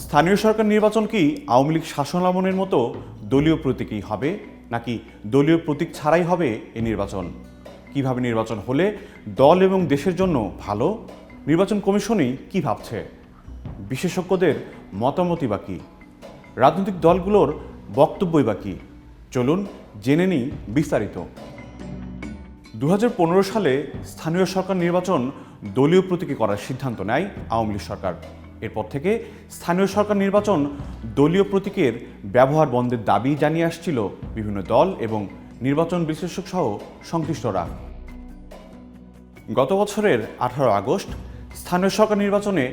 স্থানীয় সরকার নির্বাচন কি আওয়ামী লীগ শাসনামলের মতো দলীয় প্রতীকই হবে, নাকি দলীয় প্রতীক ছাড়াই হবে এই নির্বাচন? কিভাবে নির্বাচন হলে দল এবং দেশের জন্য ভালো? নির্বাচন কমিশনই কি ভাবছে? বিশেষজ্ঞদের মতামতই বা কী? রাজনৈতিক দলগুলোর বক্তব্যই বা কী? চলুন জেনে নিই বিস্তারিত। 2015 সালে স্থানীয় সরকার নির্বাচন দলীয় প্রতীকে করার সিদ্ধান্ত নেয় আওয়ামী লীগ সরকার। এরপর থেকে স্থানীয় সরকার নির্বাচন দলীয় প্রতীকের ব্যবহার বন্ধের দাবি জানিয়ে আসছিল বিভিন্ন দল এবং নির্বাচন বিশ্লেষক সহ সংশ্লিষ্টরা। গত বছরের 18 আগস্ট স্থানীয় সরকার নির্বাচনে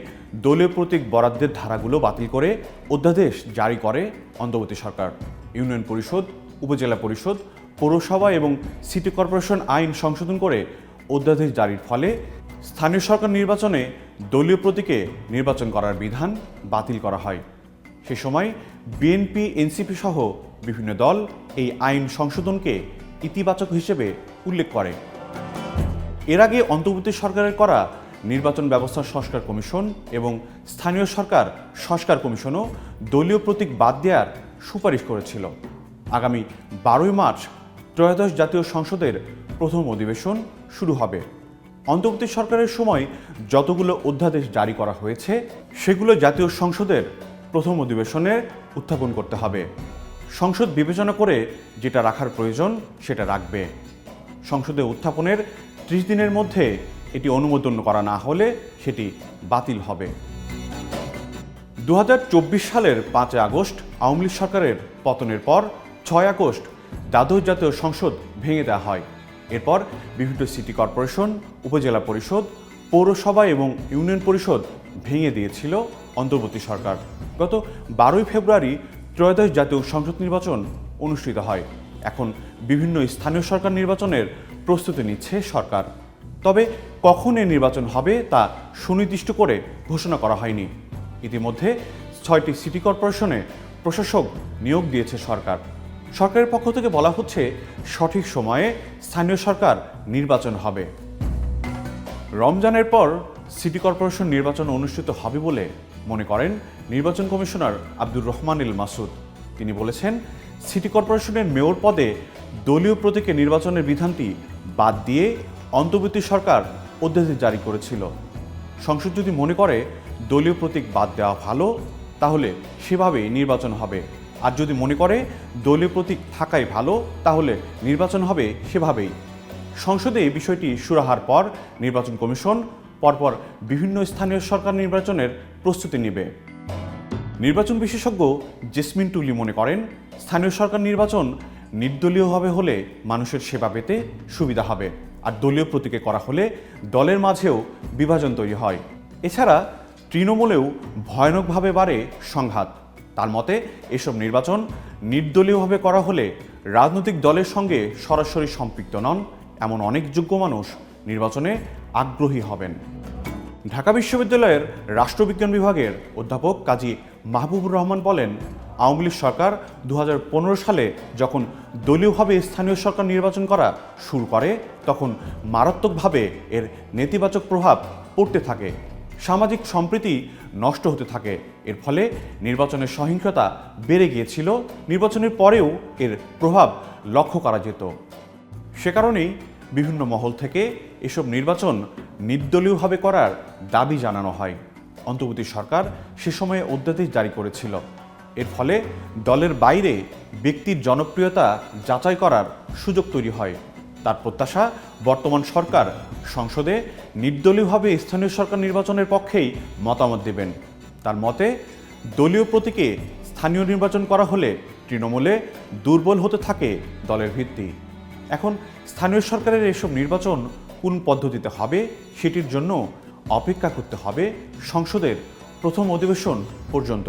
দলীয় প্রতীক বরাদ্দের ধারাগুলো বাতিল করে অধ্যাদেশ জারি করে অন্তর্বর্তী সরকার। ইউনিয়ন পরিষদ, উপজেলা পরিষদ, পৌরসভা এবং সিটি কর্পোরেশন আইন সংশোধন করে অধ্যাদেশ জারির ফলে স্থানীয় সরকার নির্বাচনে দলীয় প্রতীকে নির্বাচন করার বিধান বাতিল করা হয়। সে সময় বিএনপি, এনসিপি সহ বিভিন্ন দল এই আইন সংশোধনকে ইতিবাচক হিসেবে উল্লেখ করে। এর আগে অন্তর্বর্তী সরকারের করা নির্বাচন ব্যবস্থা সংস্কার কমিশন এবং স্থানীয় সরকার সংস্কার কমিশনও দলীয় প্রতীক বাদ দেওয়ার সুপারিশ করেছিল। আগামী 12 মার্চ ত্রয়োদশ জাতীয় সংসদের প্রথম অধিবেশন শুরু হবে। অন্তর্বর্তী সরকারের সময় যতগুলো অধ্যাদেশ জারি করা হয়েছে সেগুলো জাতীয় সংসদের প্রথম অধিবেশনে উত্থাপন করতে হবে। সংসদ বিবেচনা করে যেটা রাখার প্রয়োজন সেটা রাখবে। সংসদে উত্থাপনের 30 দিনের মধ্যে এটি অনুমোদন করা না হলে সেটি বাতিল হবে। 2024 সালের 5 আগস্ট আওয়ামী লীগ সরকারের পতনের পর 6 আগস্ট দ্বাদশ জাতীয় সংসদ ভেঙে দেওয়া হয়। এরপর বিভিন্ন সিটি কর্পোরেশন, উপজেলা পরিষদ, পৌরসভা এবং ইউনিয়ন পরিষদ ভেঙে দিয়েছিল অন্তর্বর্তী সরকার। গত 12 ফেব্রুয়ারি ত্রয়োদশ জাতীয় সংসদ নির্বাচন অনুষ্ঠিত হয়। এখন বিভিন্ন স্থানীয় সরকার নির্বাচনের প্রস্তুতি নিচ্ছে সরকার। তবে কখন এই নির্বাচন হবে তা সুনির্দিষ্ট করে ঘোষণা করা হয়নি। ইতিমধ্যে 6টি সিটি কর্পোরেশনে প্রশাসক নিয়োগ দিয়েছে সরকার। সরকারের পক্ষ থেকে বলা হচ্ছে সঠিক সময়ে স্থানীয় সরকার নির্বাচন হবে। রমজানের পর সিটি কর্পোরেশন নির্বাচন অনুষ্ঠিত হবে বলে মনে করেন নির্বাচন কমিশনার আব্দুর রহমান এল মাসুদ। তিনি বলেছেন, সিটি কর্পোরেশনের মেয়র পদে দলীয় প্রতীকে নির্বাচনের বিধানটি বাদ দিয়ে অন্তর্বর্তী সরকার অধ্যাদেশ জারি করেছিল। সংসদ যদি মনে করে দলীয় প্রতীক বাদ দেওয়া ভালো, তাহলে সেভাবেই নির্বাচন হবে। আর যদি মনে করে দলীয় প্রতীক থাকাই ভালো, তাহলে নির্বাচন হবে সেভাবেই। সংসদে এই বিষয়টি সুরাহার পর নির্বাচন কমিশন পরপর বিভিন্ন স্থানীয় সরকার নির্বাচনের প্রস্তুতি নেবে। নির্বাচন বিশেষজ্ঞ জেসমিন টুলি মনে করেন, স্থানীয় সরকার নির্বাচন নির্দলীয়ভাবে হলে মানুষের সেবা পেতে সুবিধা হবে, আর দলীয় প্রতীকে করা হলে দলের মাঝেও বিভাজন তৈরি হয়। এছাড়া তৃণমূলেও ভয়ানকভাবে বাড়ে সংঘাত। তার মতে এসব নির্বাচন নির্দলীয়ভাবে করা হলে রাজনৈতিক দলের সঙ্গে সরাসরি সম্পৃক্ত নন এমন অনেক যোগ্য মানুষ নির্বাচনে আগ্রহী হবেন। ঢাকা বিশ্ববিদ্যালয়ের রাষ্ট্রবিজ্ঞান বিভাগের অধ্যাপক কাজী মাহবুবুর রহমান বলেন, আওয়ামী লীগ সরকার 2015 সালে যখন দলীয়ভাবে স্থানীয় সরকার নির্বাচন করা শুরু করে, তখন মারাত্মকভাবে এর নেতিবাচক প্রভাব পড়তে থাকে। সামাজিক সম্প্রীতি নষ্ট হতে থাকে। এর ফলে নির্বাচনের সহিংসতা বেড়ে গিয়েছিল। নির্বাচনের পরেও এর প্রভাব লক্ষ্য করা যেত। সে কারণেই বিভিন্ন মহল থেকে এসব নির্বাচন নির্দলীয়ভাবে করার দাবি জানানো হয়। অন্তর্বর্তী সরকার সে সময়ে অধ্যাদেশ জারি করেছিল। এর ফলে দলের বাইরে ব্যক্তির জনপ্রিয়তা যাচাই করার সুযোগ তৈরি হয়। তার প্রত্যাশা, বর্তমান সরকার সংসদে নির্দলীয়ভাবে স্থানীয় সরকার নির্বাচনের পক্ষেই মতামত দেবেন। তার মতে, দলীয় প্রতীকে স্থানীয় নির্বাচন করা হলে তৃণমূলে দুর্বল হতে থাকে দলের ভিত্তি। এখন স্থানীয় সরকারের এসব নির্বাচন কোন পদ্ধতিতে হবে সেটির জন্য অপেক্ষা করতে হবে সংসদের প্রথম অধিবেশন পর্যন্ত।